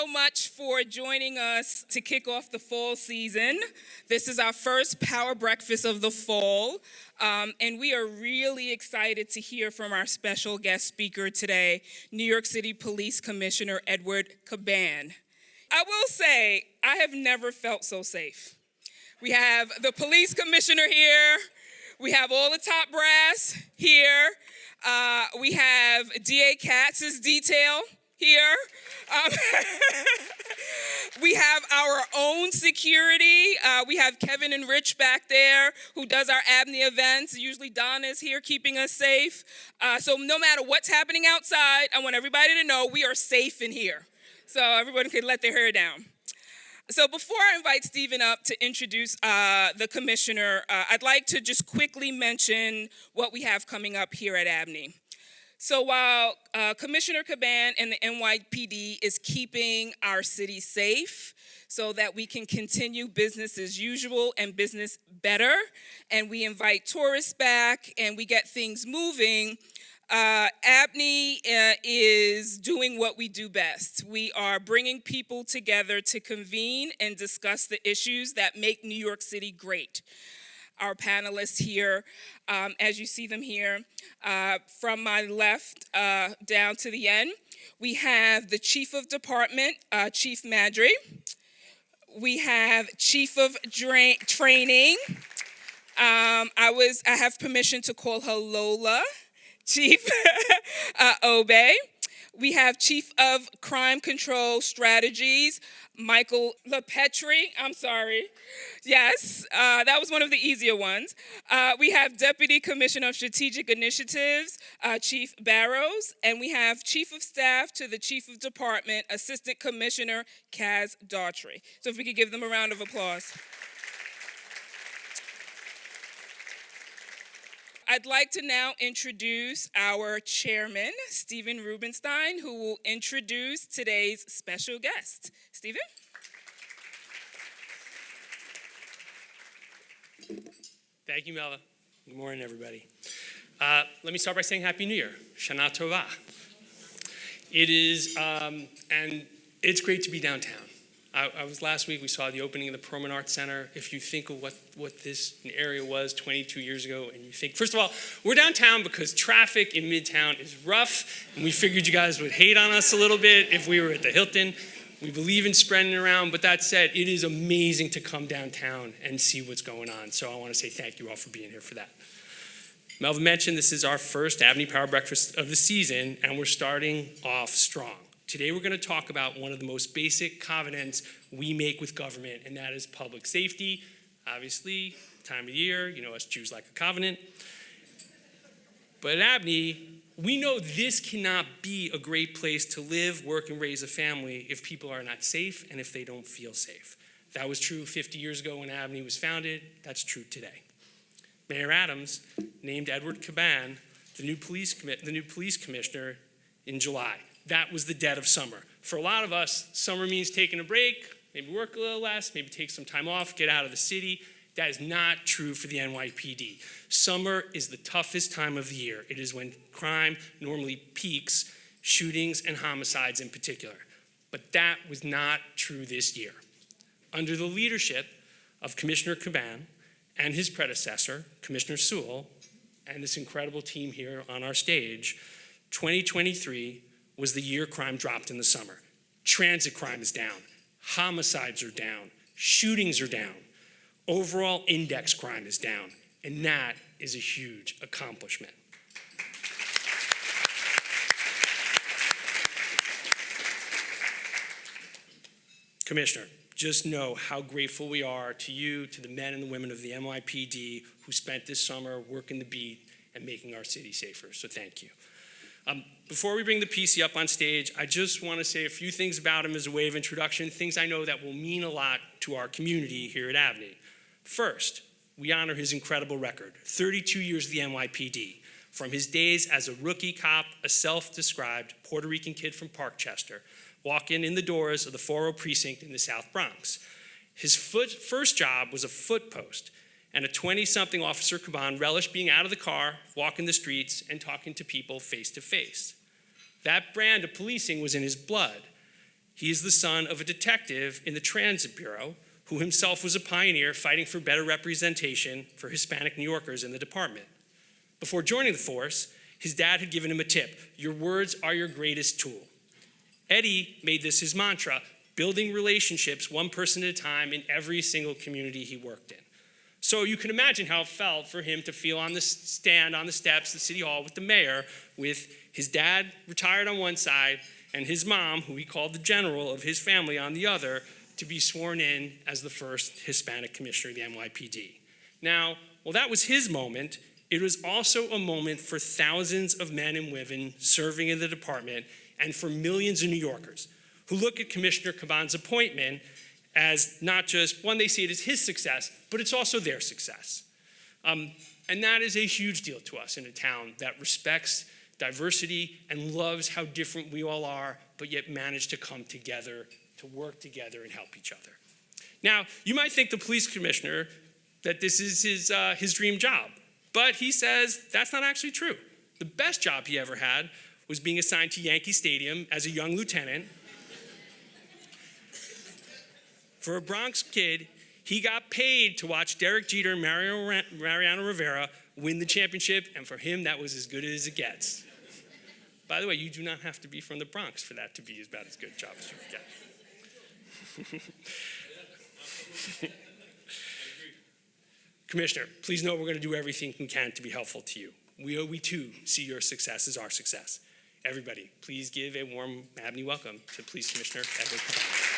so much for joining us to kick off the fall season. This is our first Power Breakfast of the fall, and we are really excited to hear from our special guest speaker today, New York City Police Commissioner Edward Caban. I will say, I have never felt so safe. We have the police commissioner here. We have all the top brass here. We have DA Katz's detail here. We have our own security. We have Kevin and Rich back there who does our ABNY events. Usually Donna is here keeping us safe. So no matter what's happening outside, I want everybody to know we are safe in here. So everyone can let their hair down. So before I invite Stephen up to introduce the commissioner, I'd like to just quickly mention what we have coming up here at ABNY. So while Commissioner Caban and the NYPD is keeping our city safe so that we can continue business as usual and business better, and we invite tourists back and we get things moving, ABNY is doing what we do best. We are bringing people together to convene and discuss the issues that make New York City great. Our panelists here, as you see them here, from my left down to the end, we have the Chief of Department, Chief Maddrey. We have Chief of Training. I have permission to call her Lola. Chief Obey. We have Chief of Crime Control Strategies, Michael Lipetri. I'm sorry. Yes, that was one of the easier ones. We have Deputy Commissioner of Strategic Initiatives, Chief Barrows. And we have Chief of Staff to the Chief of Department, Assistant Commissioner Daughtry. So if we could give them a round of applause. I'd like to now introduce our chairman, Stephen Rubenstein, who will introduce today's special guest. Stephen? Thank you, Melva. Good morning, everybody. Let me start by saying Happy New Year. Shana Tova. It is, and it's great to be downtown. I was last week, we saw the opening of the Perlman Arts Center. If you think of what this area was 22 years ago, and you think, first of all, we're downtown because traffic in Midtown is rough, and we figured you guys would hate on us a little bit if we were at the Hilton. We believe in spreading it around, but that said, it is amazing to come downtown and see what's going on. So I want to say thank you all for being here for that. Melvin mentioned this is our first ABNY Power Breakfast of the season, and we're starting off strong. Today we're going to talk about one of the most basic covenants we make with government, and that is public safety. Obviously, time of year, you know us Jews like a covenant. But at ABNY, we know this cannot be a great place to live, work, and raise a family if people are not safe and if they don't feel safe. That was true 50 years ago when ABNY was founded. That's true today. Mayor Adams named Edward Caban the new police commissioner in July. That was the dead of summer. For a lot of us, summer means taking a break, maybe work a little less, maybe take some time off, get out of the city. That is not true for the NYPD. Summer is the toughest time of the year. It is when crime normally peaks, shootings and homicides in particular. But that was not true this year. Under the leadership of Commissioner Caban and his predecessor, Commissioner Sewell, and this incredible team here on our stage, 2023 was the year crime dropped in the summer. Transit crime is down. Homicides are down. Shootings are down. Overall index crime is down. And that is a huge accomplishment. Commissioner, just know how grateful we are to you, to the men and the women of the NYPD who spent this summer working the beat and making our city safer. So thank you. Before we bring the PC up on stage, I just want to say a few things about him as a way of introduction, things I know that will mean a lot to our community here at ABNY. First, we honor his incredible record, 32 years of the NYPD, from his days as a rookie cop, a self-described Puerto Rican kid from Parkchester, walking in the doors of the 40 precinct in the South Bronx. His first job was a foot post, and a 20-something Officer Caban relished being out of the car, walking the streets, and talking to people face to face. That brand of policing was in his blood. He is the son of a detective in the Transit Bureau who himself was a pioneer fighting for better representation for Hispanic New Yorkers in the department. Before joining the force, his dad had given him a tip: your words are your greatest tool. Eddie made this his mantra, building relationships one person at a time in every single community he worked in. So you can imagine how it felt for him to feel on the stand on the steps of City Hall with the mayor, with his dad retired on one side and his mom, who he called the general of his family, on the other, to be sworn in as the first Hispanic commissioner of the NYPD. Now, while that was his moment, it was also a moment for thousands of men and women serving in the department and for millions of New Yorkers who look at Commissioner Caban's appointment as not just, one, they see it as his success, but it's also their success. And that is a huge deal to us in a town that respects diversity and loves how different we all are, but yet manage to come together, to work together and help each other. Now, you might think the police commissioner that this is his dream job, but he says that's not actually true. The best job he ever had was being assigned to Yankee Stadium as a young lieutenant. For a Bronx kid, he got paid to watch Derek Jeter and Mariano Rivera win the championship, and for him, that was as good as it gets. By the way, you do not have to be from the Bronx for that to be about as good a job as you can get. Commissioner, please know we're going to do everything we can to be helpful to you. We too see your success as our success. Everybody, please give a warm ABNY welcome to Police Commissioner Edward Caban.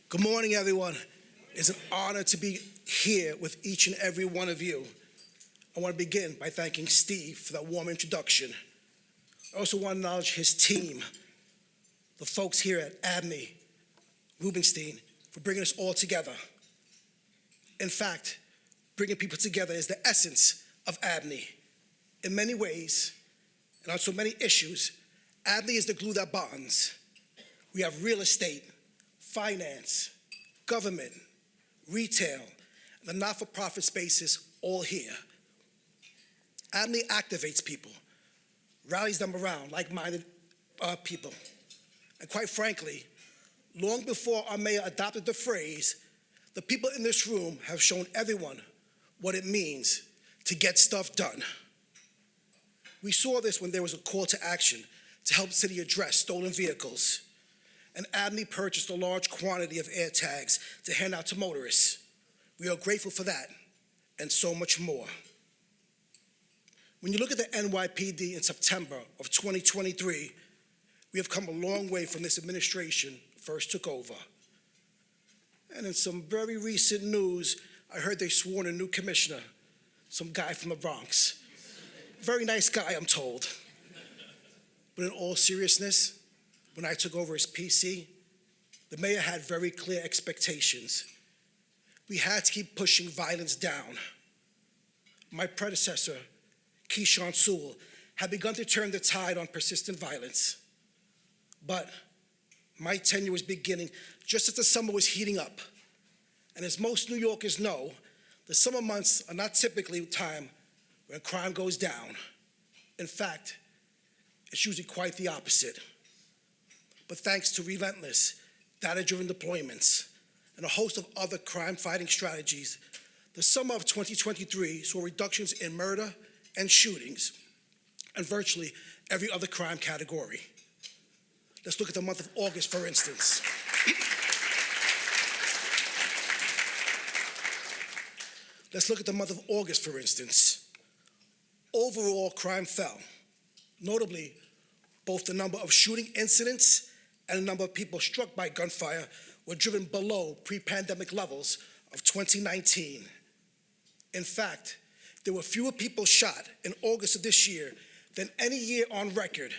Good morning, everyone. It's an honor to be here with each and every one of you. I want to begin by thanking Steve for that warm introduction. I also want to acknowledge his team, the folks here at ABNY, Rubenstein, for bringing us all together. In fact, bringing people together is the essence of ABNY. In many ways, and on so many issues, ABNY is the glue that bonds. We have real estate, finance, government, retail, and the not-for-profit spaces all here. ABNY activates people, rallies them around like-minded people. And quite frankly, long before our mayor adopted the phrase, the people in this room have shown everyone what it means to get stuff done. We saw this when there was a call to action to help the city address stolen vehicles. And ABNY purchased a large quantity of air tags to hand out to motorists. We are grateful for that and so much more. When you look at the NYPD in September of 2023, we have come a long way from this administration first took over. And in some very recent news, I heard they sworn a new commissioner, some guy from the Bronx. Very nice guy, I'm told. But in all seriousness, when I took over as PC, the mayor had very clear expectations. We had to keep pushing violence down. My predecessor, Keyshawn Sewell, had begun to turn the tide on persistent violence. But my tenure was beginning just as the summer was heating up. And as most New Yorkers know, the summer months are not typically a time when crime goes down. In fact, it's usually quite the opposite. But thanks to relentless, data-driven deployments and a host of other crime-fighting strategies, the summer of 2023 saw reductions in murder and shootings and virtually every other crime category. Let's look at the month of August, for instance. Overall, crime fell. Notably, both the number of shooting incidents and the number of people struck by gunfire were driven below pre-pandemic levels of 2019. In fact, there were fewer people shot in August of this year than any year on record,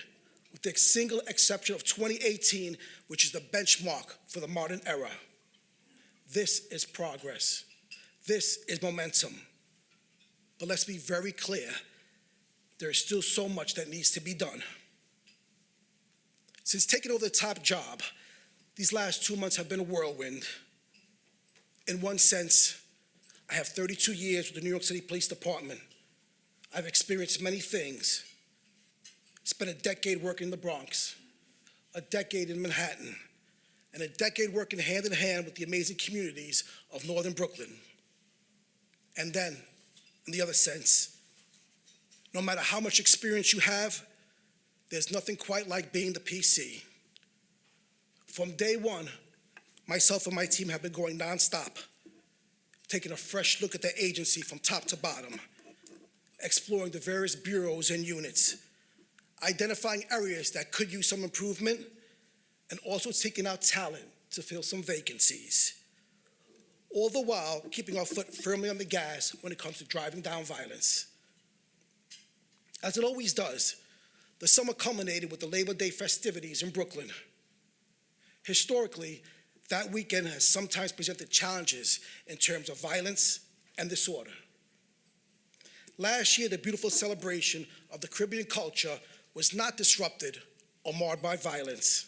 with the single exception of 2018, which is the benchmark for the modern era. This is progress. This is momentum. But let's be very clear, there is still so much that needs to be done. Since taking over the top job, these last 2 months have been a whirlwind. In one sense, I have 32 years with the New York City Police Department. I've experienced many things. Spent a decade working in the Bronx, a decade in Manhattan, and a decade working hand in hand with the amazing communities of Northern Brooklyn. And then, in the other sense, no matter how much experience you have, there's nothing quite like being the PC. From day one, myself and my team have been going nonstop, taking a fresh look at the agency from top to bottom, exploring the various bureaus and units, identifying areas that could use some improvement, and also seeking out talent to fill some vacancies. All the while, keeping our foot firmly on the gas when it comes to driving down violence. As it always does, the summer culminated with the Labor Day festivities in Brooklyn. Historically, that weekend has sometimes presented challenges in terms of violence and disorder. Last year, the beautiful celebration of the Caribbean culture was not disrupted or marred by violence.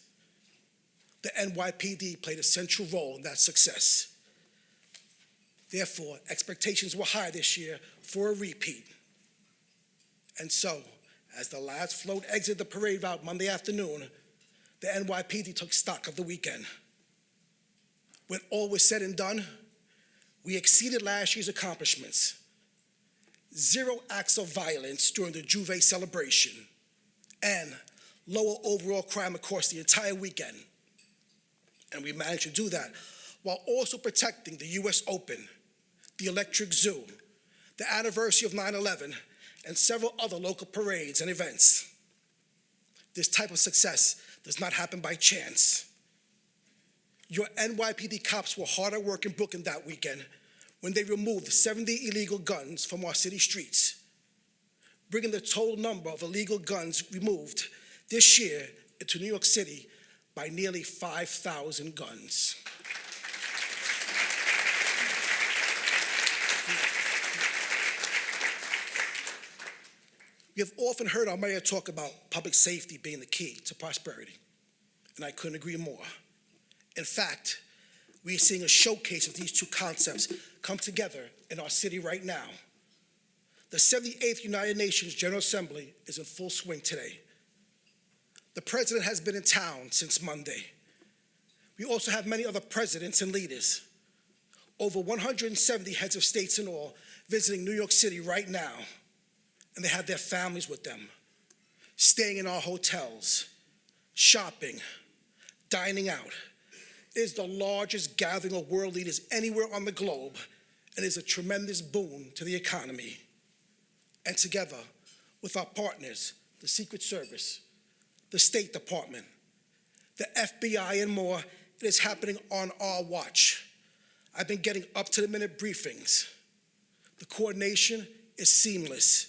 The NYPD played a central role in that success. Therefore, expectations were high this year for a repeat. And so, as the last float exited the parade route Monday afternoon, the NYPD took stock of the weekend. When all was said and done, we exceeded last year's accomplishments. 0 acts of violence during the Juve celebration, and lower overall crime across the entire weekend. And we managed to do that while also protecting the US Open, the Electric Zoo, the anniversary of 9/11, and several other local parades and events. This type of success does not happen by chance. Your NYPD cops were hard at work in Brooklyn that weekend when they removed 70 illegal guns from our city streets, bringing the total number of illegal guns removed this year into New York City by nearly 5,000 guns. We have often heard our mayor talk about public safety being the key to prosperity, and I couldn't agree more. In fact, we are seeing a showcase of these two concepts come together in our city right now. The 78th United Nations General Assembly is in full swing today. The president has been in town since Monday. We also have many other presidents and leaders, over 170 heads of states in all, visiting New York City right now, and they have their families with them, staying in our hotels, shopping, dining out. It is the largest gathering of world leaders anywhere on the globe, and is a tremendous boon to the economy. And together with our partners, the Secret Service, the State Department, the FBI, and more, it is happening on our watch. I've been getting up-to-the-minute briefings. The coordination is seamless.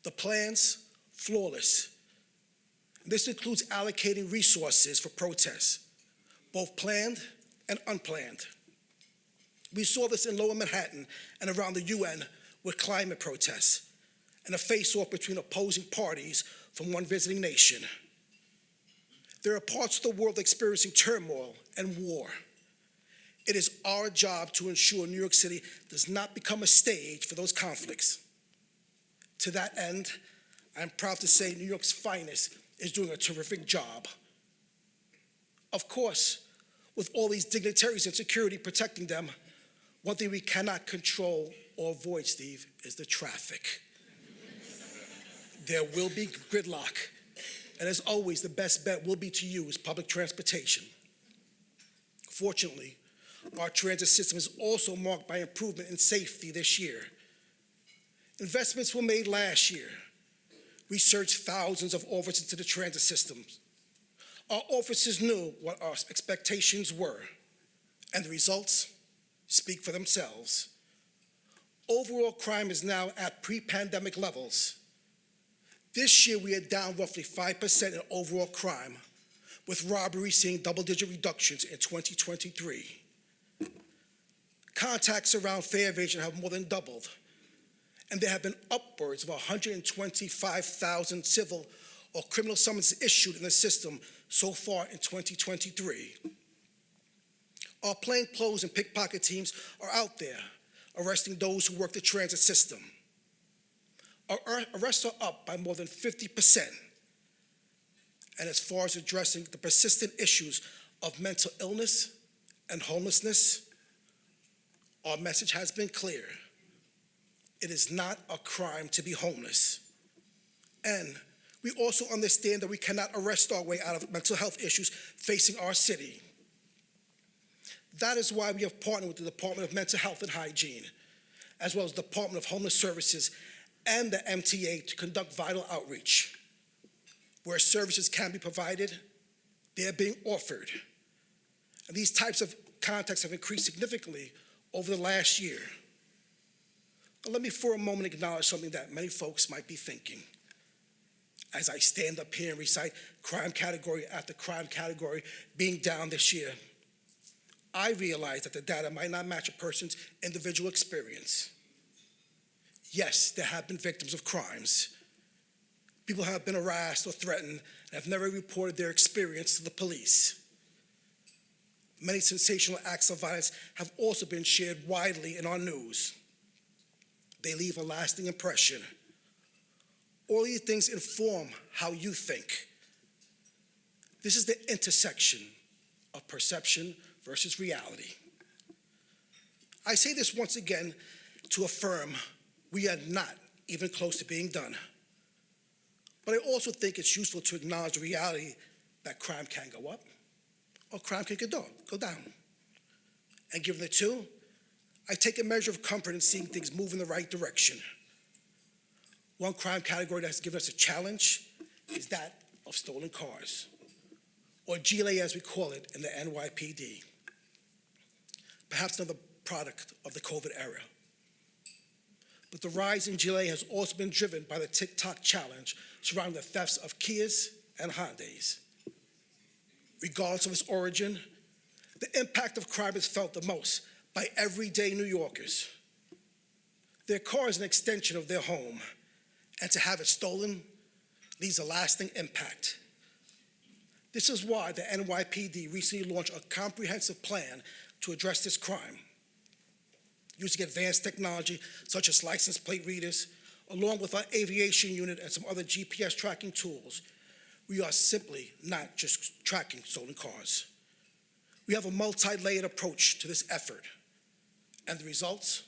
The plans, flawless. This includes allocating resources for protests, both planned and unplanned. We saw this in Lower Manhattan and around the UN with climate protests and a face-off between opposing parties from one visiting nation. There are parts of the world experiencing turmoil and war. It is our job to ensure New York City does not become a stage for those conflicts. To that end, I'm proud to say New York's finest is doing a terrific job. Of course, with all these dignitaries and security protecting them, one thing we cannot control or avoid, Steve, is the traffic. There will be gridlock, and as always, the best bet will be to use public transportation. Fortunately, our transit system is also marked by improvement in safety this year. Investments were made last year. We surged thousands of officers into the transit systems. Our officers knew what our expectations were, and the results speak for themselves. Overall crime is now at pre-pandemic levels. This year, we are down roughly 5% in overall crime, with robbery seeing double-digit reductions in 2023. Contacts around fare evasion have more than doubled, and there have been upwards of 125,000 civil or criminal summonses issued in the system so far in 2023. Our plainclothes and pickpocket teams are out there arresting those who work the transit system. Our arrests are up by more than 50%. And as far as addressing the persistent issues of mental illness and homelessness, our message has been clear. It is not a crime to be homeless. And we also understand that we cannot arrest our way out of mental health issues facing our city. That is why we have partnered with the Department of Mental Health and Hygiene, as well as the Department of Homeless Services and the MTA to conduct vital outreach. Where services can be provided, they are being offered. And these types of contacts have increased significantly over the last year. But let me for a moment acknowledge something that many folks might be thinking. As I stand up here and recite crime category after crime category being down this year, I realize that the data might not match a person's individual experience. Yes, there have been victims of crimes. People have been harassed or threatened and have never reported their experience to the police. Many sensational acts of violence have also been shared widely in our news. They leave a lasting impression. All these things inform how you think. This is the intersection of perception versus reality. I say this once again to affirm we are not even close to being done. But I also think it's useful to acknowledge the reality that crime can go up or crime can go down. And given the two, I take a measure of comfort in seeing things move in the right direction. One crime category that has given us a challenge is that of stolen cars, or GLA as we call it in the NYPD. Perhaps another product of the COVID era. But the rise in GLA has also been driven by the TikTok challenge surrounding the thefts of Kias and Hyundais. Regardless of its origin, the impact of crime is felt the most by everyday New Yorkers. Their car is an extension of their home, and to have it stolen leaves a lasting impact. This is why the NYPD recently launched a comprehensive plan to address this crime. Using advanced technology such as license plate readers, along with our aviation unit and some other GPS tracking tools, we are simply not just tracking stolen cars. We have a multi-layered approach to this effort, and the results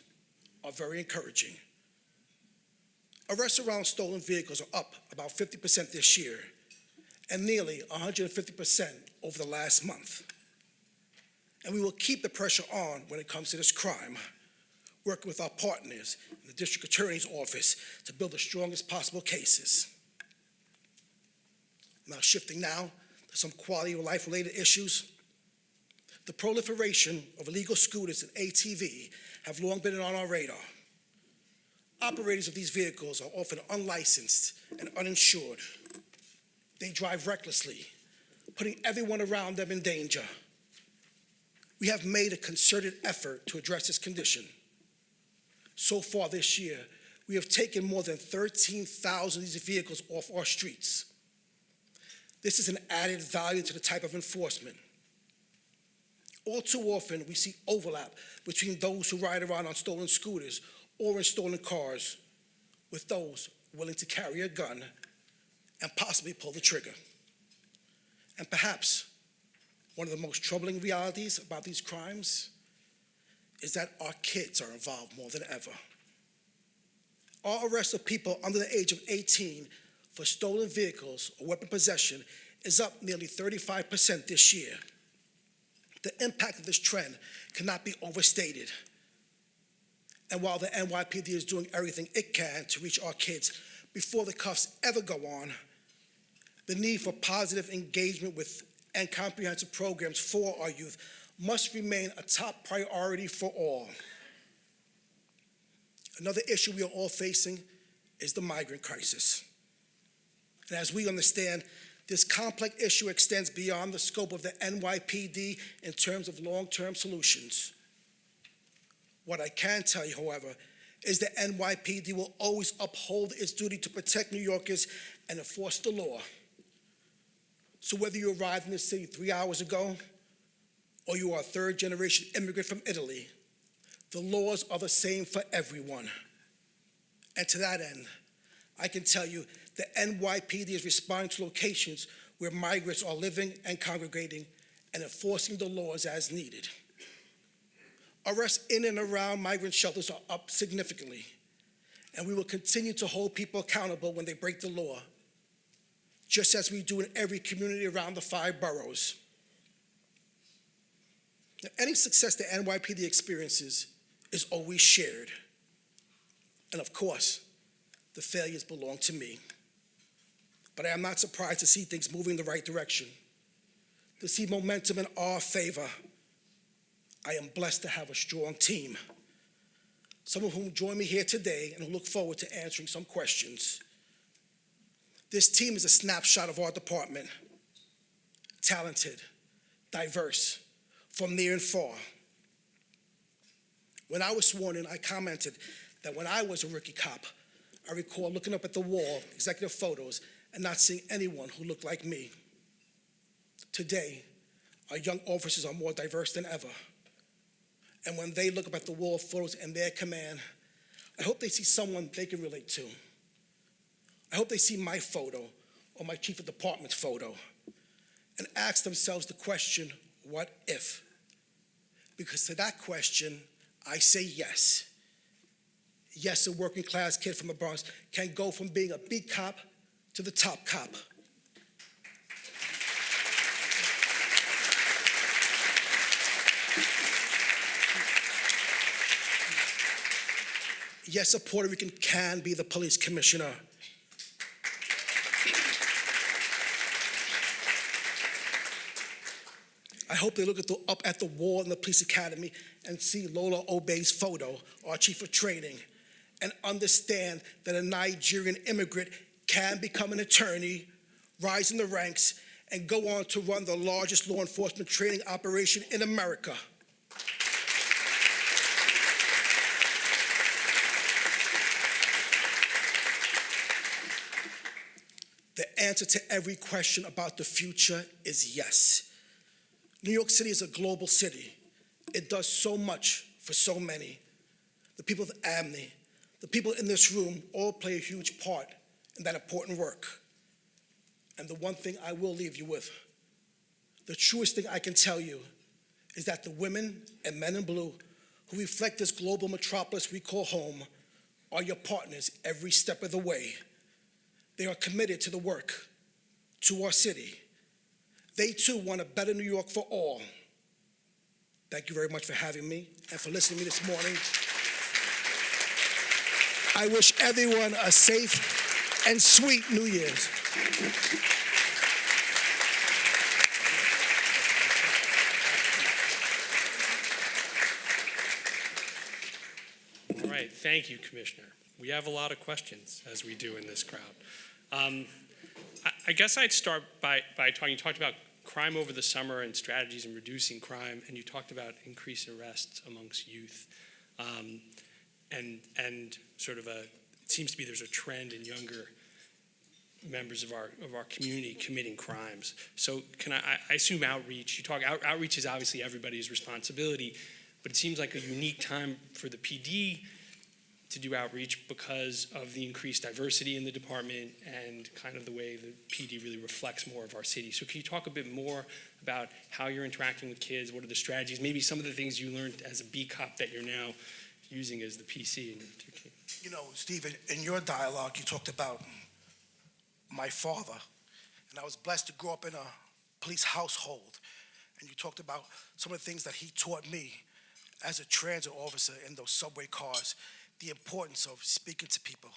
are very encouraging. Arrests around stolen vehicles are up about 50% this year, and nearly 150% over the last month. And we will keep the pressure on when it comes to this crime, working with our partners in the District Attorney's Office to build the strongest possible cases. Now, shifting now to some quality of life related issues. The proliferation of illegal scooters and ATV have long been on our radar. Operators of these vehicles are often unlicensed and uninsured. They drive recklessly, putting everyone around them in danger. We have made a concerted effort to address this condition. So far this year, we have taken more than 13,000 of these vehicles off our streets. This is an added value to the type of enforcement. All too often, we see overlap between those who ride around on stolen scooters or in stolen cars with those willing to carry a gun and possibly pull the trigger. And perhaps one of the most troubling realities about these crimes is that our kids are involved more than ever. Our arrest of people under the age of 18 for stolen vehicles or weapon possession is up nearly 35% this year. The impact of this trend cannot be overstated. And while the NYPD is doing everything it can to reach our kids before the cuffs ever go on, the need for positive engagement with and comprehensive programs for our youth must remain a top priority for all. Another issue we are all facing is the migrant crisis. And as we understand, this complex issue extends beyond the scope of the NYPD in terms of long-term solutions. What I can tell you, however, is the NYPD will always uphold its duty to protect New Yorkers and enforce the law. So whether you arrived in this city 3 hours ago, or you are a third-generation immigrant from Italy, the laws are the same for everyone. And to that end, I can tell you that NYPD is responding to locations where migrants are living and congregating and enforcing the laws as needed. Arrests in and around migrant shelters are up significantly, and we will continue to hold people accountable when they break the law, just as we do in every community around the 5 boroughs. Now, any success that NYPD experiences is always shared. And of course, the failures belong to me. But I am not surprised to see things moving in the right direction, to see momentum in our favor. I am blessed to have a strong team, some of whom join me here today and who look forward to answering some questions. This team is a snapshot of our department, talented, diverse, from near and far. When I was sworn in, I commented that when I was a rookie cop, I recall looking up at the wall, executive photos, and not seeing anyone who looked like me. Today, our young officers are more diverse than ever. And when they look up at the wall of photos in their command, I hope they see someone they can relate to. I hope they see my photo or my chief of department's photo and ask themselves the question, what if? Because to that question, I say yes. Yes, a working class kid from the Bronx can go from being a beat cop to the top cop. Yes, a Puerto Rican can be the police commissioner. I hope they look up at the wall in the police academy and see Lola Obey's photo, our chief of training, and understand that a Nigerian immigrant can become an attorney, rise in the ranks, and go on to run the largest law enforcement training operation in America. The answer to every question about the future is yes. New York City is a global city. It does so much for so many. The people of ABNY, the people in this room all play a huge part in that important work. And the one thing I will leave you with, the truest thing I can tell you is that the women and men in blue who reflect this global metropolis we call home are your partners every step of the way. They are committed to the work, to our city. They too want a better New York for all. Thank you very much for having me and for listening to me this morning. I wish everyone a safe and sweet New Year's. All right, thank you, Commissioner. We have a lot of questions, as we do in this crowd. I guess I'd start by talking, you talked about crime over the summer and strategies in reducing crime, and you talked about increased arrests amongst youth. And sort of it seems to be there's a trend in younger members of our community committing crimes. So I assume outreach, outreach is obviously everybody's responsibility, but it seems like a unique time for the PD to do outreach because of the increased diversity in the department and kind of the way the PD really reflects more of our city. So can you talk a bit more about how you're interacting with kids? What are the strategies? Maybe some of the things you learned as a B cop that you're now using as the PC. You know, Steve, in your dialogue, you talked about my father, and I was blessed to grow up in a police household, and you talked about some of the things that he taught me as a transit officer in those subway cars, the importance of speaking to people,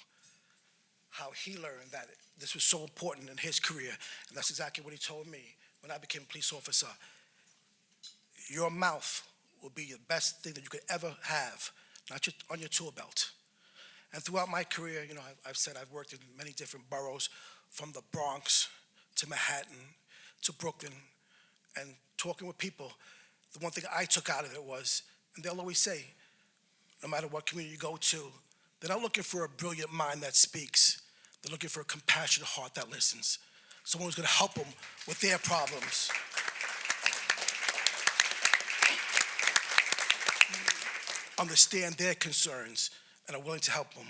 how he learned that this was so important in his career, and that's exactly what he told me when I became a police officer. Your mouth will be the best thing that you could ever have, not just on your tool belt. And throughout my career, you know, I've said I've worked in many different boroughs, from the Bronx to Manhattan to Brooklyn, and talking with people, the one thing I took out of it was, and they'll always say, no matter what community you go to, they're not looking for a brilliant mind that speaks. They're looking for a compassionate heart that listens. someone who's going to help them with their problems. Understand their concerns and are willing to help them.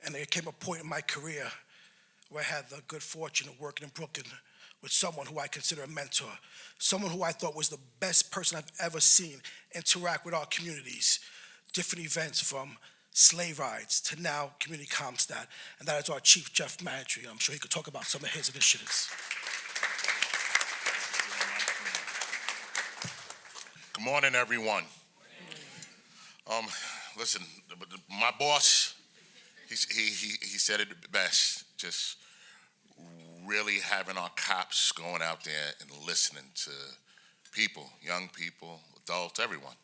And there came a point in my career where I had the good fortune of working in Brooklyn with someone who I consider a mentor, someone who I thought was the best person I've ever seen interact with our communities, different events from sleigh rides to now Community Comstat, and that is our Chief Jeff Maddrey. I'm sure he could talk about some of his initiatives. Good morning, everyone. Listen, my boss, he said it best, just really having our cops going out there and listening to people, young people, adults, everyone,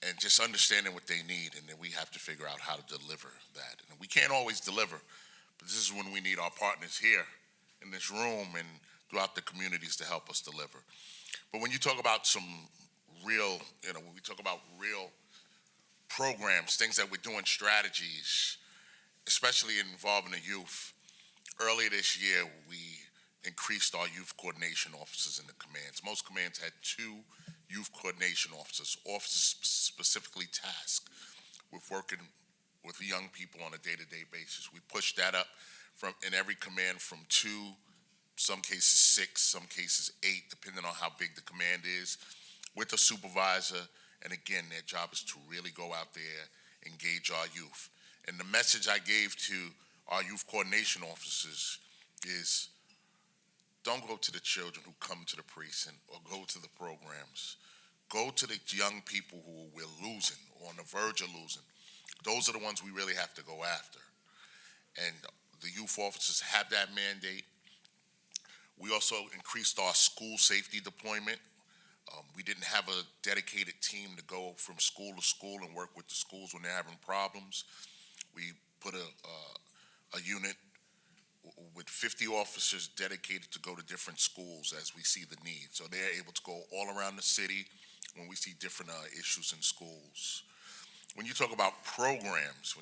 and just understanding what they need, and then we have to figure out how to deliver that. And we can't always deliver, but this is when we need our partners here in this room and throughout the communities to help us deliver. But when you talk about some real, when we talk about real programs, things that we're doing, strategies, especially involving the youth, earlier this year, we increased our youth coordination officers in the commands. Most commands had 2 youth coordination officers specifically tasked with working with young people on a day-to-day basis. We pushed that up in every command from 2, some cases 6, some cases 8, depending on how big the command is, with a supervisor. And again, their job is to really go out there, engage our youth. And the message I gave to our youth coordination officers is, don't go to the children who come to the precinct or go to the programs. Go to the young people who we're losing or on the verge of losing. Those are the ones we really have to go after. And the youth officers have that mandate. We also increased our school safety deployment. We didn't have a dedicated team to go from school to school and work with the schools when they're having problems. We put a unit with 50 officers dedicated to go to different schools as we see the need. So they're able to go all around the city when we see different issues in schools. When you talk about programs,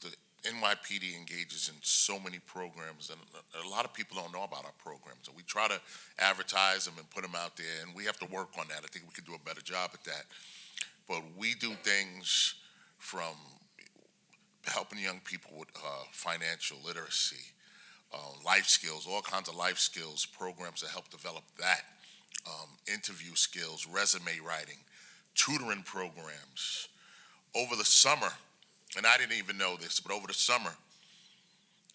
the NYPD engages in so many programs, and a lot of people don't know about our programs. So we try to advertise them and put them out there, and we have to work on that. I think we could do a better job at that. But we do things from helping young people with financial literacy, life skills, all kinds of life skills programs that help develop that, interview skills, resume writing, tutoring programs. Over the summer, and I didn't even know this, but over the summer,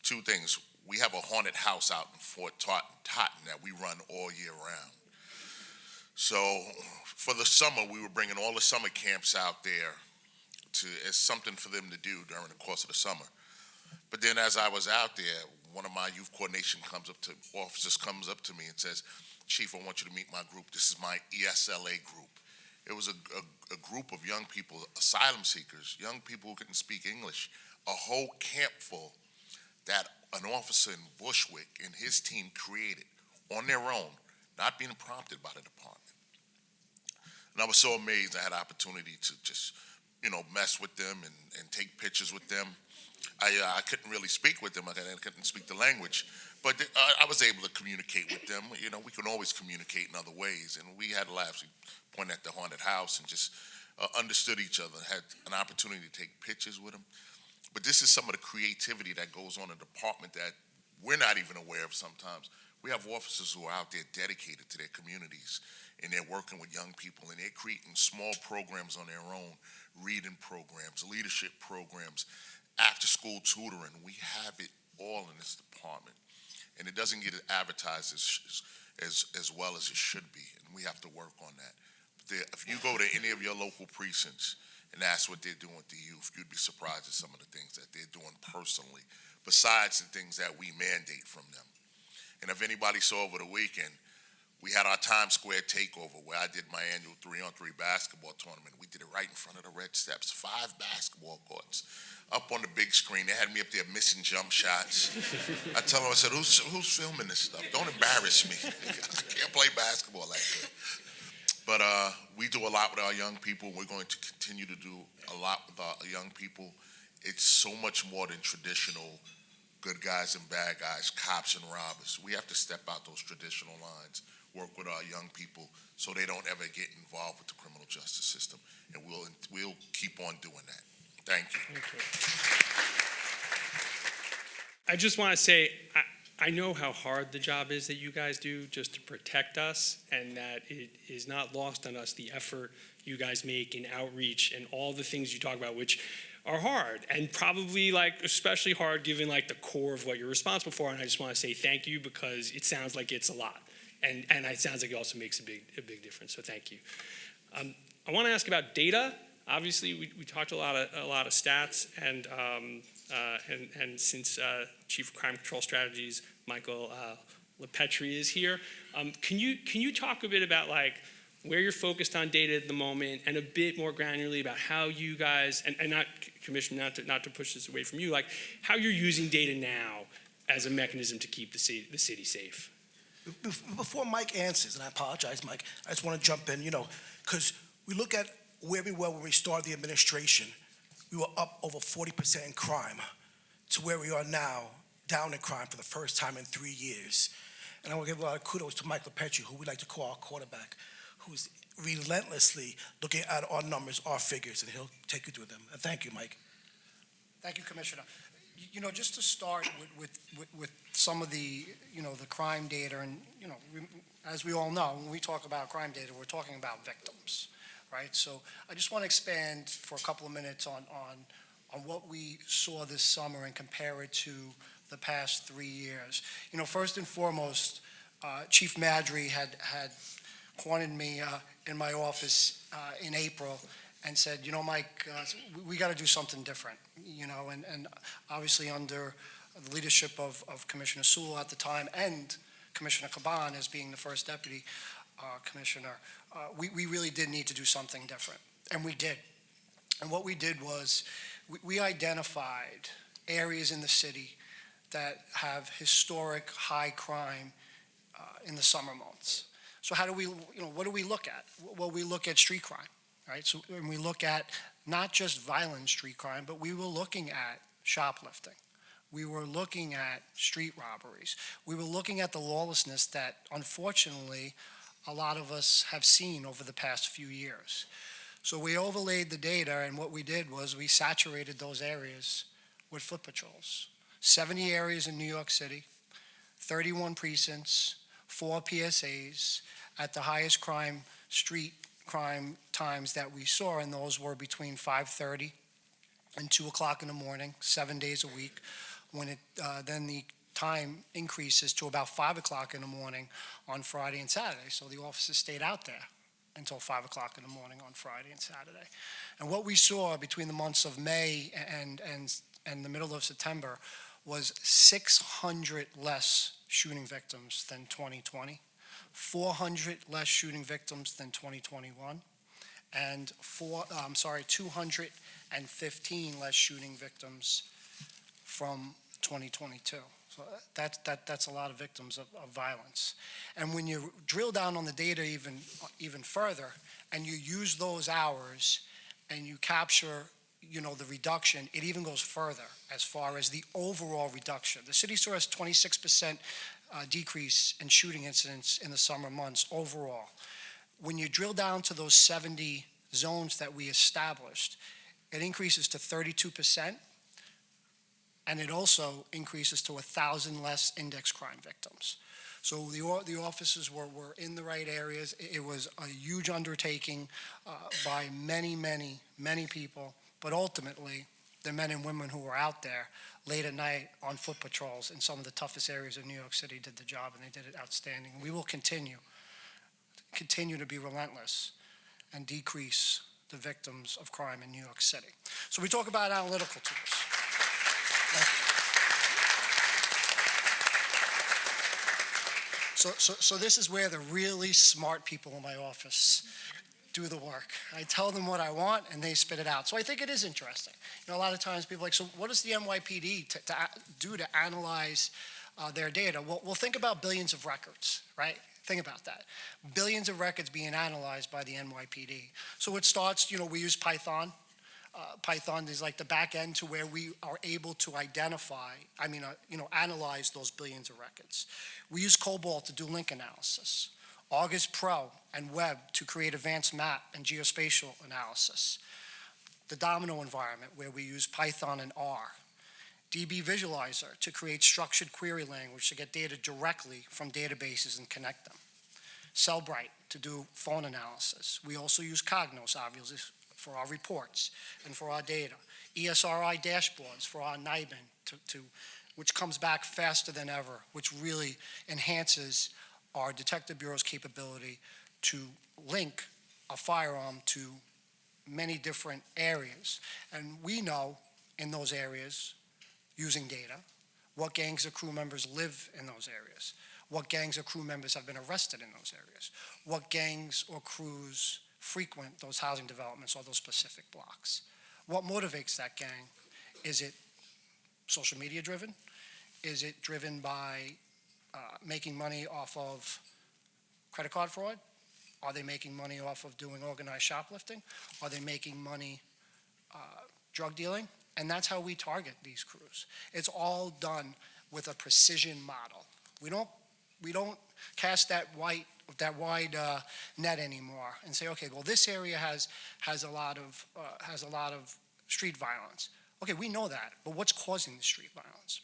2 things. We have a haunted house out in Fort Totten that we run all year round. So for the summer, we were bringing all the summer camps out there as something for them to do during the course of the summer. But then as I was out there, one of my youth coordination officers comes up to me and says, "Chief, I want you to meet my group. This is my ESLA group." It was a group of young people, asylum seekers, young people who couldn't speak English, a whole camp full that an officer in Bushwick and his team created on their own, not being prompted by the department. And I was so amazed I had an opportunity to just, mess with them and take pictures with them. I couldn't really speak with them. I couldn't speak the language, but I was able to communicate with them. We can always communicate in other ways, and we had laughs. We pointed at the haunted house and just understood each other, had an opportunity to take pictures with them. But this is some of the creativity that goes on in the department that we're not even aware of sometimes. We have officers who are out there dedicated to their communities, and they're working with young people, and they're creating small programs on their own, reading programs, leadership programs, after-school tutoring. We have it all in this department, and it doesn't get advertised as well as it should be, and we have to work on that. But if you go to any of your local precincts and ask what they're doing with the youth, you'd be surprised at some of the things that they're doing personally, besides the things that we mandate from them. And if anybody saw over the weekend, we had our Times Square takeover where I did my annual 3-on-3 basketball tournament. We did it right in front of the Red Steps, 5 basketball courts. Up on the big screen, they had me up there missing jump shots. I tell them, I said, who's filming this stuff? Don't embarrass me. I can't play basketball like that. But we do a lot with our young people. We're going to continue to do a lot with our young people. It's so much more than traditional good guys and bad guys, cops and robbers. We have to step out those traditional lines, work with our young people so they don't ever get involved with the criminal justice system. And we'll keep on doing that. Thank you. Thank you. I just want to say, I know how hard the job is that you guys do just to protect us, and that it is not lost on us the effort you guys make in outreach and all the things you talk about, which are hard and probably especially hard given the core of what you're responsible for. And I just want to say thank you, because it sounds like it's a lot, and it sounds like it also makes a big difference. So thank you. I want to ask about data. Obviously, we talked a lot of stats, and since Chief of Crime Control Strategies Michael Lipetri is here, can you talk a bit about where you're focused on data at the moment, and a bit more granularly about how you guys, and not Commissioner, not to push this away from you, how you're using data now as a mechanism to keep the city safe? Before Mike answers, and I apologize, Mike, I just want to jump in, because we look at where we were when we started the administration. We were up over 40% in crime to where we are now, down in crime for the first time in 3 years. And I want to give a lot of kudos to Mike Lipetri, who we like to call our quarterback, who's relentlessly looking at our numbers, our figures, and he'll take you through them. And thank you, Mike. Thank you, Commissioner. Just to start with some of the, the crime data, and, as we all know, when we talk about crime data, we're talking about victims, right? So I just want to expand for a couple of minutes on what we saw this summer and compare it to the past 3 years. First and foremost, Chief Maddrey had cornered me in my office in April and said, Mike, we got to do something different, and obviously under the leadership of Commissioner Sewell at the time, and Commissioner Caban as being the first deputy commissioner, we really did need to do something different, and we did. And what we did was we identified areas in the city that have historic high crime in the summer months. So how do we, what do we look at? Well, we look at street crime, right? So when we look at not just violent street crime, but we were looking at shoplifting. We were looking at street robberies. We were looking at the lawlessness that, unfortunately, a lot of us have seen over the past few years. So we overlaid the data, and what we did was we saturated those areas with foot patrols. 70 areas in New York City, 31 precincts, 4 PSAs at the highest street crime times that we saw, and those were between 5:30 and 2 o'clock in the morning, 7 days a week, when then the time increases to about 5 o'clock in the morning on Friday and Saturday. So the officers stayed out there until 5 o'clock in the morning on Friday and Saturday. And what we saw between the months of May and the middle of September was 600 less shooting victims than 2020, 400 less shooting victims than 2021, and 215 less shooting victims from 2022. So that's a lot of victims of violence. And when you drill down on the data even further, and you use those hours and you capture the reduction, it even goes further as far as the overall reduction. The city saw a 26% decrease in shooting incidents in the summer months overall. When you drill down to those 70 zones that we established, it increases to 32%, and it also increases to 1,000 less index crime victims. So the officers were in the right areas. It was a huge undertaking by many, many, many people. But ultimately, the men and women who were out there late at night on foot patrols in some of the toughest areas of New York City did the job, and they did it outstanding. And we will continue to be relentless and decrease the victims of crime in New York City. So we talk about analytical tools. So this is where the really smart people in my office do the work. I tell them what I want, and they spit it out. So I think it is interesting. A lot of times people are like, so what does the NYPD do to analyze their data? Well, think about billions of records, right? Think about that. Billions of records being analyzed by the NYPD. So it starts, we use Python. Python is like the back end to where we are able to analyze those billions of records. We use COBOL to do link analysis, Argus Pro and Web to create advanced map and geospatial analysis, the Domino environment where we use Python and R, DB Visualizer to create structured query language to get data directly from databases and connect them, Cellbrite to do phone analysis. We also use Cognos, obviously, for our reports and for our data, ESRI dashboards for our NYPD, which comes back faster than ever, which really enhances our Detective Bureau's capability to link a firearm to many different areas. And we know in those areas, using data, what gangs of crew members live in those areas, what gangs or crew members have been arrested in those areas, what gangs or crews frequent those housing developments or those specific blocks. What motivates that gang? Is it social media driven? Is it driven by making money off of credit card fraud? Are they making money off of doing organized shoplifting? Are they making money drug dealing? And that's how we target these crews. It's all done with a precision model. We don't cast that wide net anymore and say, okay, well, this area has a lot of street violence. Okay, we know that, but what's causing the street violence?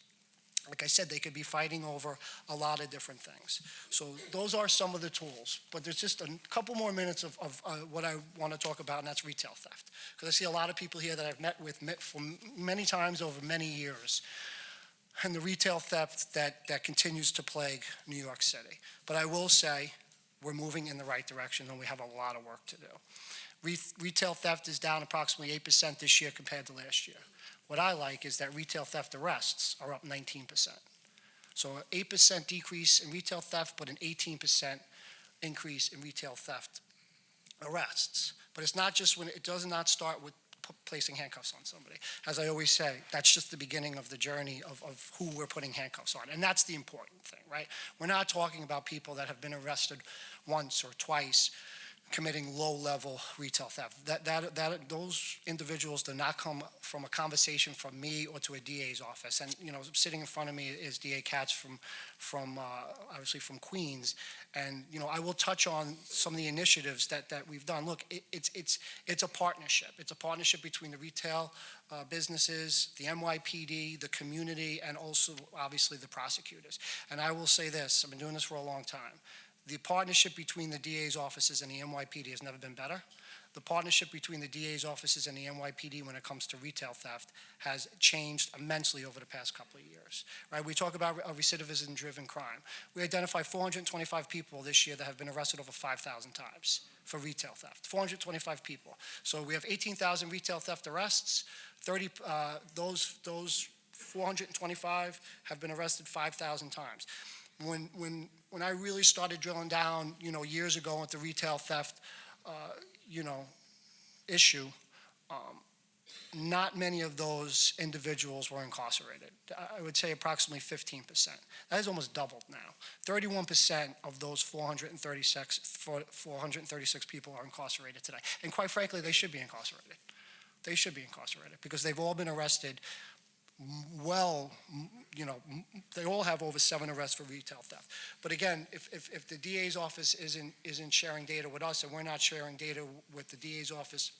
Like I said, they could be fighting over a lot of different things. So those are some of the tools, but there's just a couple more minutes of what I want to talk about, and that's retail theft. Because I see a lot of people here that I've met with for many times over many years, and the retail theft that continues to plague New York City. But I will say we're moving in the right direction, and we have a lot of work to do. Retail theft is down approximately 8% this year compared to last year. What I like is that retail theft arrests are up 19%. So an 8% decrease in retail theft, but an 18% increase in retail theft arrests. But it's not just it does not start with placing handcuffs on somebody. As I always say, that's just the beginning of the journey of who we're putting handcuffs on. And that's the important thing, right? We're not talking about people that have been arrested once or twice committing low-level retail theft. Those individuals do not come from a conversation from me or to a DA's office. And sitting in front of me is DA Katz from obviously from Queens. And I will touch on some of the initiatives that we've done. Look, it's a partnership. It's a partnership between the retail businesses, the NYPD, the community, and also obviously the prosecutors. And I will say this: I've been doing this for a long time. The partnership between the DA's offices and the NYPD has never been better. The partnership between the DA's offices and the NYPD when it comes to retail theft has changed immensely over the past couple of years. Right? We talk about recidivism-driven crime. We identified 425 people this year that have been arrested over 5,000 times for retail theft. 425 people. So we have 18,000 retail theft arrests. Those 425 have been arrested 5,000 times. When I really started drilling down, years ago with the retail theft, issue, not many of those individuals were incarcerated. I would say approximately 15%. That is almost doubled now. 31% of those 436 people are incarcerated today. And quite frankly, they should be incarcerated. They should be incarcerated because they've all been arrested. They all have over 7 arrests for retail theft. But again, if the DA's office isn't sharing data with us, and we're not sharing data with the DA's office,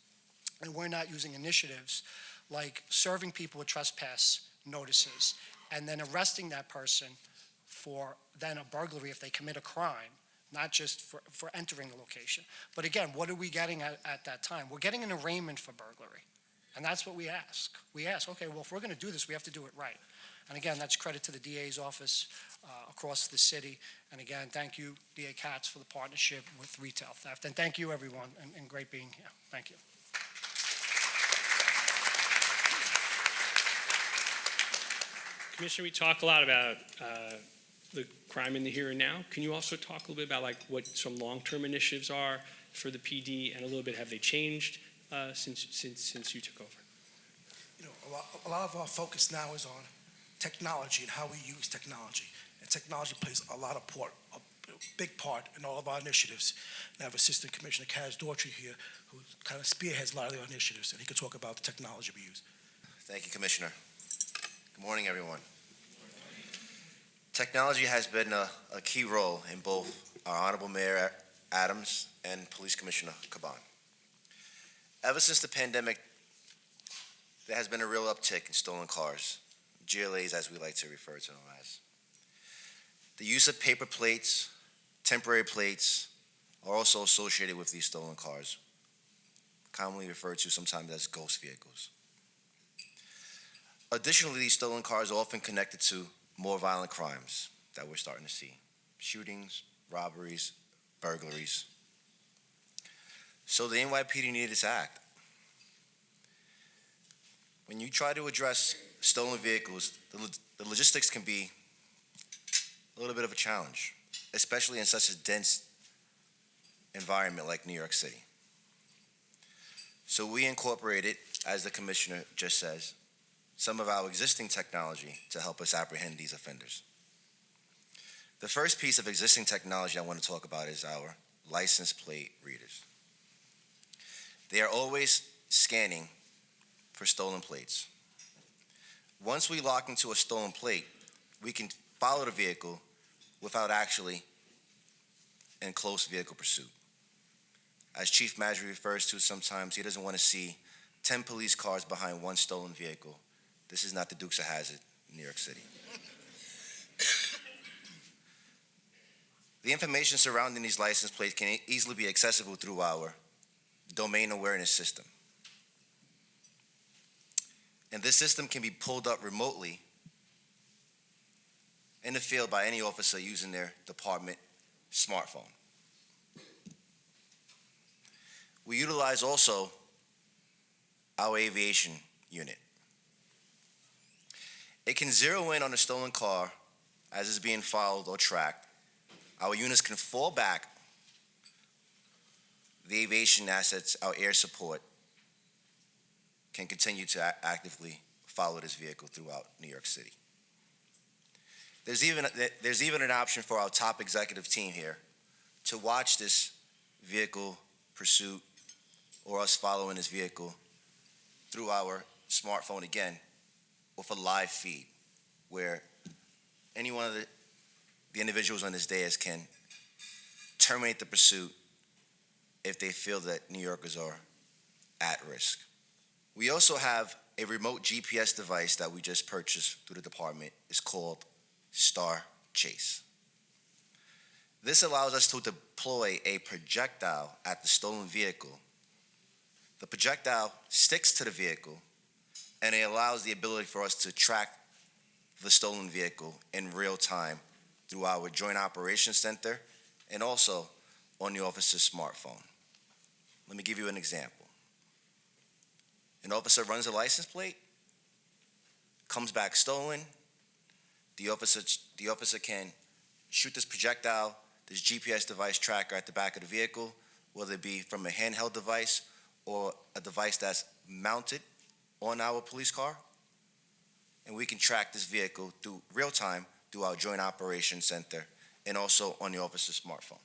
and we're not using initiatives like serving people with trespass notices, and then arresting that person for then a burglary if they commit a crime, not just for entering the location. But again, what are we getting at that time? We're getting an arraignment for burglary. And that's what we ask. We ask, okay, well, if we're going to do this, we have to do it right. And again, that's credit to the DA's office across the city. And again, thank you, DA Katz, for the partnership with retail theft. And thank you, everyone, and great being here. Thank you. Commissioner, we talk a lot about the crime in the here and now. Can you also talk a little bit about what some long-term initiatives are for the PD, and a little bit have they changed since you took over? A lot of our focus now is on technology and how we use technology. And technology plays a lot of big part in all of our initiatives. And I have Assistant Commissioner Daughtry here, who kind of spearheads a lot of our initiatives, and he can talk about the technology we use. Thank you, Commissioner. Good morning, everyone. Technology has been a key role in both our Honorable Mayor Adams and Police Commissioner Caban. Ever since the pandemic, there has been a real uptick in stolen cars, GLAs as we like to refer to them as. The use of paper plates, temporary plates, are also associated with these stolen cars, commonly referred to sometimes as ghost vehicles. Additionally, these stolen cars are often connected to more violent crimes that we're starting to see. Shootings, robberies, burglaries. So the NYPD needed to act. When you try to address stolen vehicles, the logistics can be a little bit of a challenge, especially in such a dense environment like New York City. So we incorporated, as the Commissioner just says, some of our existing technology to help us apprehend these offenders. The first piece of existing technology I want to talk about is our license plate readers. They are always scanning for stolen plates. Once we lock into a stolen plate, we can follow the vehicle without actually in close vehicle pursuit. As Chief Maddrey refers to sometimes, he doesn't want to see 10 police cars behind one stolen vehicle. This is not the Dukes of Hazzard in New York City. The information surrounding these license plates can easily be accessible through our domain awareness system. And this system can be pulled up remotely in the field by any officer using their department smartphone. We utilize also our aviation unit. It can zero in on a stolen car as it's being followed or tracked. Our units can fall back. The aviation assets, our air support, can continue to actively follow this vehicle throughout New York City. There's even an option for our top executive team here to watch this vehicle pursuit or us following this vehicle through our smartphone again with a live feed where any one of the individuals on this dais can terminate the pursuit if they feel that New Yorkers are at risk. We also have a remote GPS device that we just purchased through the department. It's called Star Chase. This allows us to deploy a projectile at the stolen vehicle. The projectile sticks to the vehicle, and it allows the ability for us to track the stolen vehicle in real time through our Joint Operations Center and also on the officer's smartphone. Let me give you an example. An officer runs a license plate, comes back stolen. The officer can shoot this projectile, this GPS device tracker at the back of the vehicle, whether it be from a handheld device or a device that's mounted on our police car. And we can track this vehicle through real time through our Joint Operations Center and also on the officer's smartphone.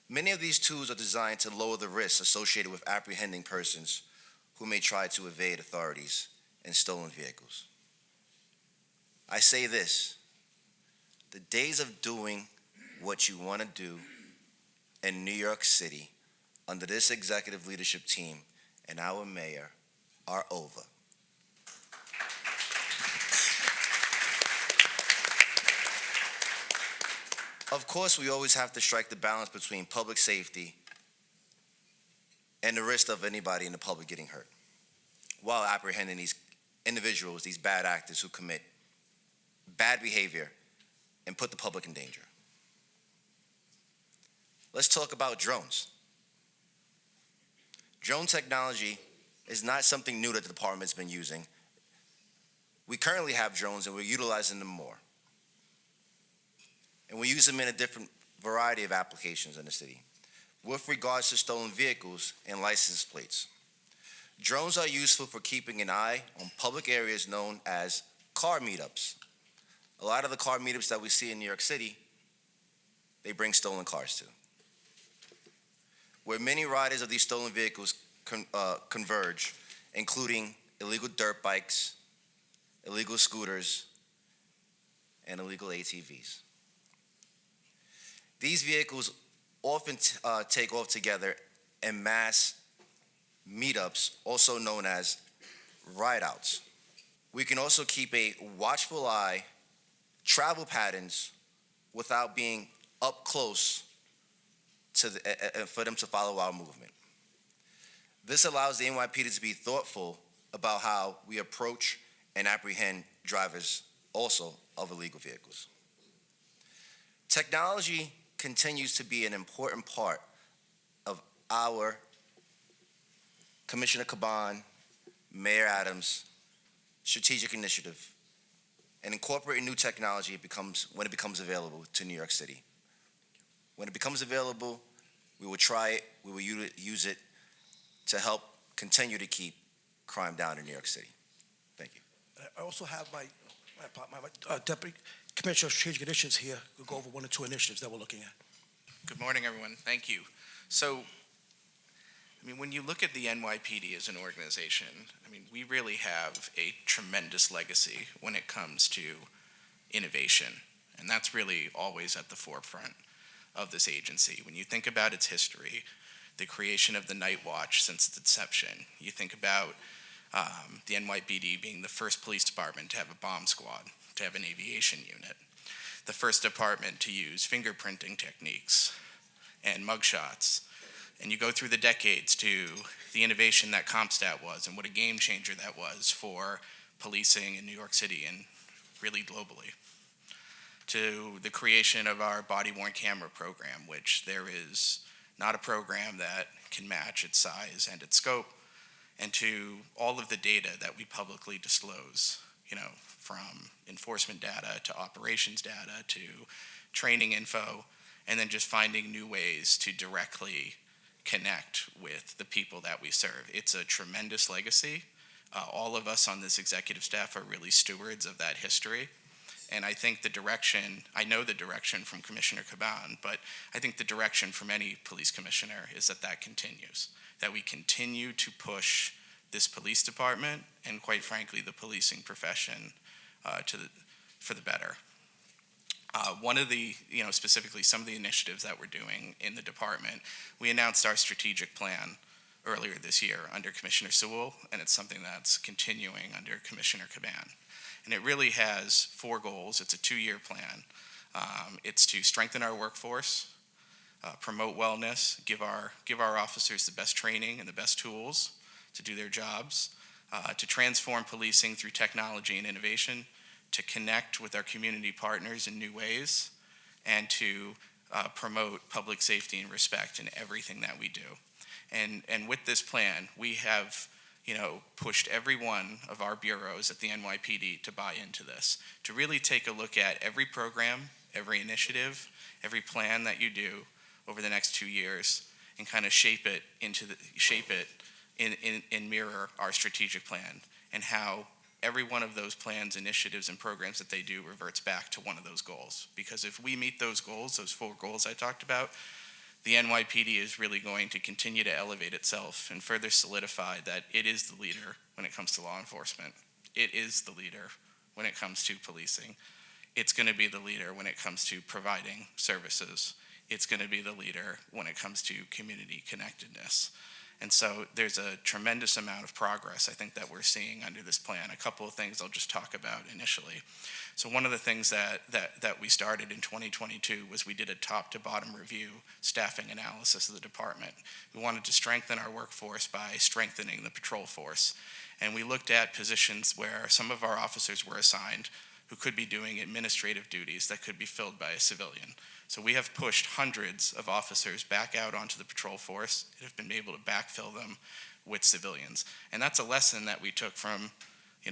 Many of these tools are designed to lower the risks associated with apprehending persons who may try to evade authorities in stolen vehicles. I say this, the days of doing what you want to do in New York City under this executive leadership team and our mayor are over. Of course, we always have to strike the balance between public safety and the risk of anybody in the public getting hurt while apprehending these individuals, these bad actors who commit bad behavior and put the public in danger. Let's talk about drones. Drone technology is not something new that the department's been using. We currently have drones and we're utilizing them more. And we use them in a different variety of applications in the city. With regards to stolen vehicles and license plates, drones are useful for keeping an eye on public areas known as car meetups. A lot of the car meetups that we see in New York City they bring stolen cars to. Where many riders of these stolen vehicles converge, including illegal dirt bikes, illegal scooters, and illegal ATVs. These vehicles often take off together in mass meetups, also known as ride-outs. We can also keep a watchful eye, travel patterns, without being up close for them to follow our movement. This allows the NYPD to be thoughtful about how we approach and apprehend drivers also of illegal vehicles. Technology continues to be an important part of our Commissioner Caban, Mayor Adams' strategic initiative, and incorporating new technology when it becomes available to New York City. When it becomes available, we will try it, we will use it to help continue to keep crime down in New York City. Thank you. I also have my Deputy Commissioner of Strategic Initiatives here. We'll go over one or two initiatives that we're looking at. Good morning, everyone. Thank you. So, when you look at the NYPD as an organization, we really have a tremendous legacy when it comes to innovation, and that's really always at the forefront of this agency. When you think about its history, the creation of the Night Watch since its inception, you think about the NYPD being the first police department to have a bomb squad, to have an aviation unit, the first department to use fingerprinting techniques and mugshots. And you go through the decades to the innovation that CompStat was and what a game changer that was for policing in New York City and really globally, to the creation of our body-worn camera program, which there is not a program that can match its size and its scope, and to all of the data that we publicly disclose, from enforcement data to operations data to training info, and then just finding new ways to directly connect with the people that we serve. It's a tremendous legacy. All of us on this executive staff are really stewards of that history. And I think I know the direction from Commissioner Caban, but I think the direction from any police commissioner is that continues, that we continue to push this police department and, quite frankly, the policing profession for the better. One of the, specifically some of the initiatives that we're doing in the department, we announced our strategic plan earlier this year under Commissioner Sewell, and it's something that's continuing under Commissioner Caban. And it really has 4 goals. It's a 2-year plan. It's to strengthen our workforce, promote wellness, give our officers the best training and the best tools to do their jobs, to transform policing through technology and innovation, to connect with our community partners in new ways, and to promote public safety and respect in everything that we do. And with this plan, we have pushed every one of our bureaus at the NYPD to buy into this, to really take a look at every program, every initiative, every plan that you do over the next 2 years, and kind of shape it and mirror our strategic plan, and how every one of those plans, initiatives, and programs that they do reverts back to one of those goals. Because if we meet those goals, those 4 goals I talked about, the NYPD is really going to continue to elevate itself and further solidify that it is the leader when it comes to law enforcement. It is the leader when it comes to policing. It's going to be the leader when it comes to providing services. It's going to be the leader when it comes to community connectedness. And so there's a tremendous amount of progress, I think, that we're seeing under this plan. A couple of things I'll just talk about initially. So one of the things that we started in 2022 was we did a top-to-bottom review staffing analysis of the department. We wanted to strengthen our workforce by strengthening the patrol force. And we looked at positions where some of our officers were assigned who could be doing administrative duties that could be filled by a civilian. So we have pushed hundreds of officers back out onto the patrol force and have been able to backfill them with civilians. And that's a lesson that we took from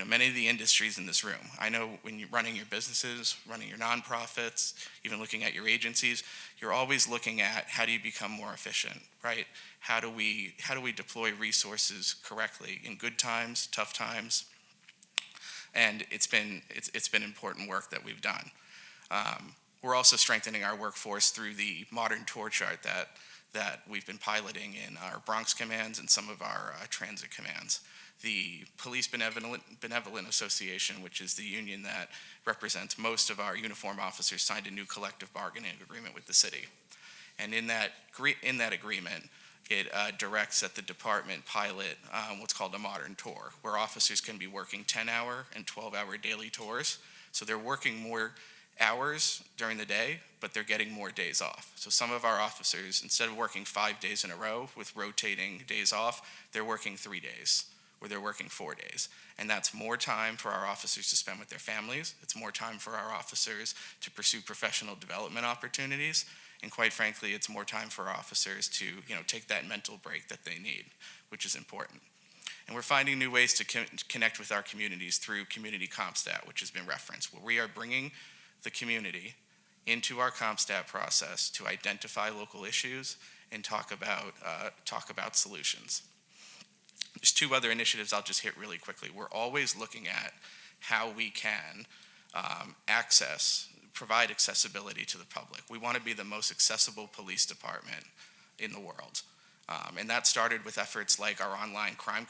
many of the industries in this room. I know when you're running your businesses, running your nonprofits, even looking at your agencies, you're always looking at how do you become more efficient, right? How do we deploy resources correctly in good times, tough times? And it's been important work that we've done. We're also strengthening our workforce through the modern tour chart that we've been piloting in our Bronx commands and some of our transit commands. The Police Benevolent Association, which is the union that represents most of our uniformed officers, signed a new collective bargaining agreement with the city. And in that agreement, it directs that the department pilot what's called a modern tour, where officers can be working 10-hour and 12-hour daily tours. So they're working more hours during the day, but they're getting more days off. So some of our officers, instead of working 5 days in a row with rotating days off, they're working 3 days, or they're working 4 days. And that's more time for our officers to spend with their families. It's more time for our officers to pursue professional development opportunities. And quite frankly, it's more time for our officers to, take that mental break that they need, which is important. And we're finding new ways to connect with our communities through Community CompStat, which has been referenced, where we are bringing the community into our CompStat process to identify local issues and talk about solutions. There's 2 other initiatives I'll just hit really quickly. We're always looking at how we can provide accessibility to the public. We want to be the most accessible police department in the world. And that started with efforts like our online crime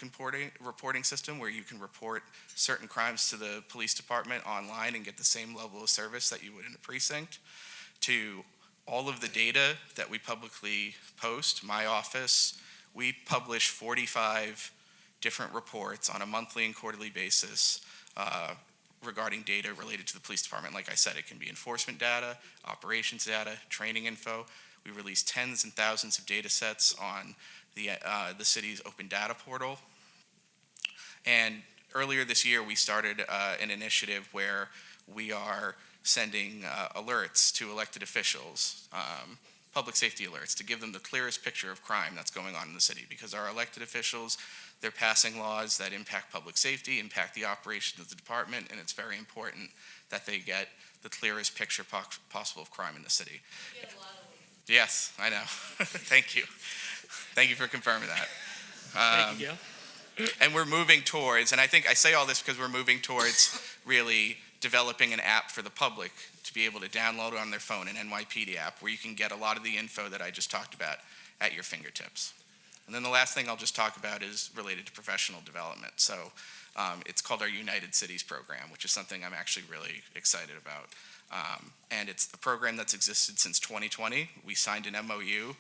reporting system, where you can report certain crimes to the police department online and get the same level of service that you would in a precinct, to all of the data that we publicly post. My office, we publish 45 different reports on a monthly and quarterly basis regarding data related to the police department. Like I said, it can be enforcement data, operations data, training info. We release tens and thousands of data sets on the city's open data portal. And earlier this year, we started an initiative where we are sending alerts to elected officials, public safety alerts, to give them the clearest picture of crime that's going on in the city. Because our elected officials, they're passing laws that impact public safety, impact the operation of the department, and it's very important that they get the clearest picture possible of crime in the city. Yes, I know. Thank you. Thank you for confirming that. Thank you, Gail. And we're moving towards, and I think I say all this because we're moving towards really developing an app for the public to be able to download on their phone, an NYPD app, where you can get a lot of the info that I just talked about at your fingertips. And then the last thing I'll just talk about is related to professional development. So it's called our United Cities program, which is something I'm actually really excited about. And it's a program that's existed since 2020. We signed an MOU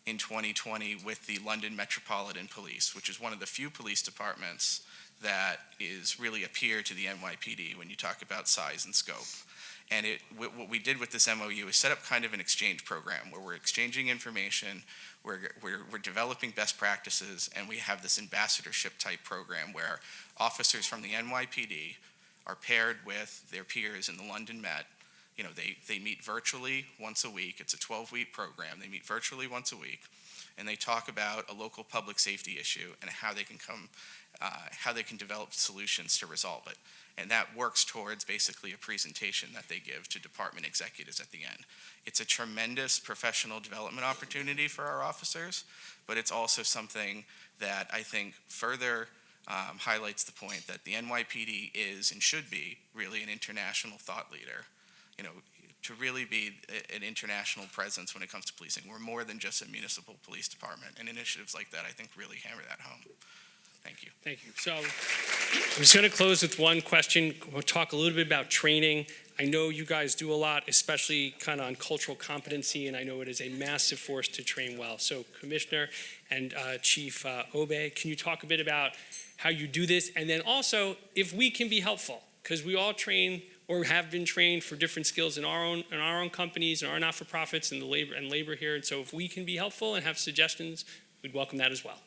in 2020 with the London Metropolitan Police, which is one of the few police departments that is really a peer to the NYPD when you talk about size and scope. And what we did with this MOU is set up kind of an exchange program where we're exchanging information, we're developing best practices, and we have this ambassadorship type program where officers from the NYPD are paired with their peers in the London Met. They meet virtually once a week. It's a 12-week program. They meet virtually once a week, and they talk about a local public safety issue and how they can develop solutions to resolve it. And that works towards basically a presentation that they give to department executives at the end. It's a tremendous professional development opportunity for our officers, but it's also something that I think further highlights the point that the NYPD is and should be really an international thought leader. To really be an international presence when it comes to policing. We're more than just a municipal police department, and initiatives like that, I think, really hammer that home. Thank you. Thank you. So I'm just going to close with one question. We'll talk a little bit about training. I know you guys do a lot, especially kind of on cultural competency, and I know it is a massive force to train well. So Commissioner and Chief Obe, can you talk a bit about how you do this? And then also, if we can be helpful, because we all train or have been trained for different skills in our own companies and our not-for-profits and the labor here. And so if we can be helpful and have suggestions, we'd welcome that as well.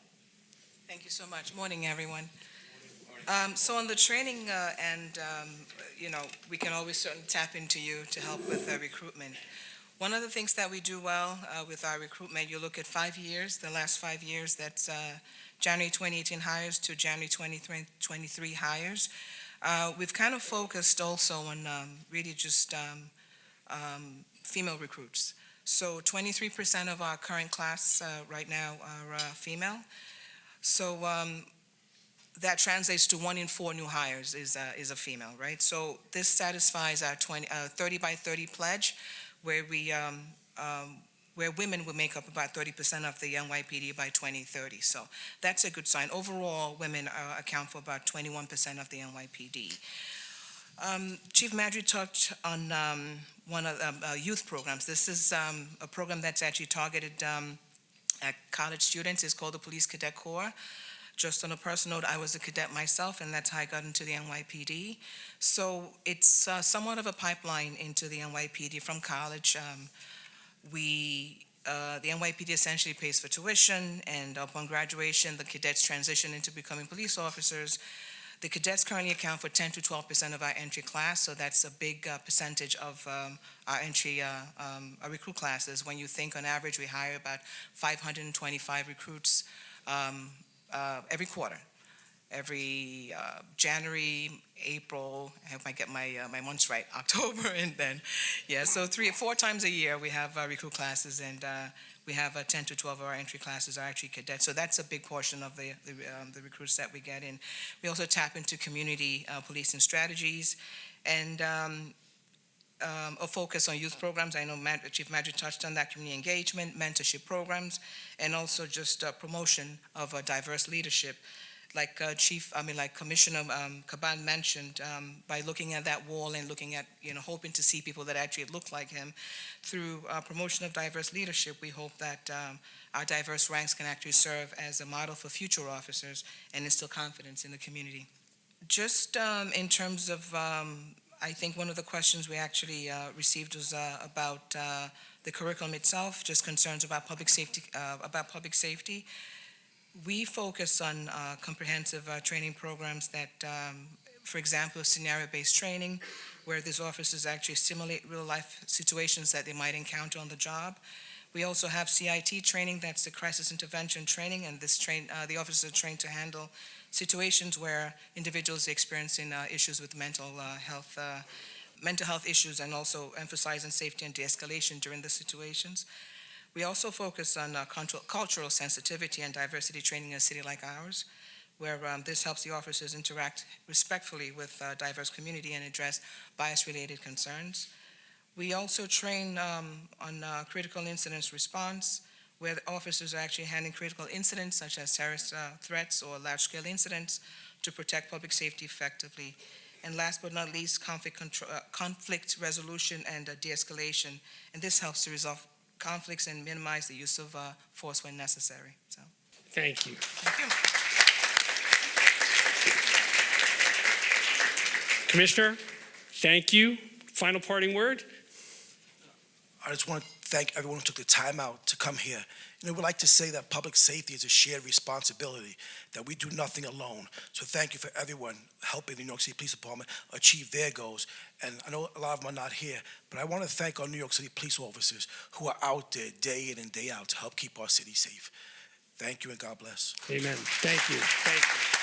Thank you so much. Morning, everyone. So on the training we can always certainly tap into you to help with recruitment. One of the things that we do well with our recruitment, you look at 5 years, the last 5 years, that's January 2018 hires to January 2023 hires. We've kind of focused also on really just female recruits. So 23% of our current class right now are female. So that translates to 1 in 4 new hires is a female, right? So this satisfies our 30 by 30 pledge, where where women will make up about 30% of the NYPD by 2030. So that's a good sign. Overall, women account for about 21% of the NYPD. Chief Maddrey touched on one of youth programs. This is a program that's actually targeted at college students. It's called the Police Cadet Corps. Just on a personal note, I was a cadet myself, and that's how I got into the NYPD. So it's somewhat of a pipeline into the NYPD from college. The NYPD essentially pays for tuition, and upon graduation, the cadets transition into becoming police officers. The cadets currently account for 10 to 12% of our entry class, so that's a big percentage of our entry our recruit classes. When you think on average, we hire about 525 recruits every quarter. Every January, April, I hope I get my months right, October, and then, so 3 or 4 times a year we have recruit classes, and we have 10 to 12 of our entry classes are actually cadets. So that's a big portion of the recruits that we get in. We also tap into community policing strategies, and a focus on youth programs. I know Chief Maddrey touched on that, community engagement, mentorship programs, and also just promotion of diverse leadership. Like Commissioner Caban mentioned, by looking at that wall and looking at, hoping to see people that actually look like him, through promotion of diverse leadership, we hope that our diverse ranks can actually serve as a model for future officers and instill confidence in the community. Just in terms of, I think one of the questions we actually received was about the curriculum itself, just concerns about public safety. We focus on comprehensive training programs that, for example, scenario-based training, where these officers actually simulate real-life situations that they might encounter on the job. We also have CIT training, that's the crisis intervention training, and the officers are trained to handle situations where individuals are experiencing issues with mental health issues, and also emphasizing safety and de-escalation during the situations. We also focus on cultural sensitivity and diversity training in a city like ours, where this helps the officers interact respectfully with a diverse community and address bias-related concerns. We also train on critical incidents response, where the officers are actually handling critical incidents such as terrorist threats or large-scale incidents to protect public safety effectively. And last but not least, conflict resolution and de-escalation. And this helps to resolve conflicts and minimize the use of force when necessary. So, thank you. Thank you. Commissioner, thank you. Final parting word? I just want to thank everyone who took the time out to come here. We'd like to say that public safety is a shared responsibility, that we do nothing alone. So thank you for everyone helping the New York City Police Department achieve their goals. And I know a lot of them are not here, but I want to thank our New York City police officers who are out there day in and day out to help keep our city safe. Thank you and God bless. Amen. Thank you. Thank you.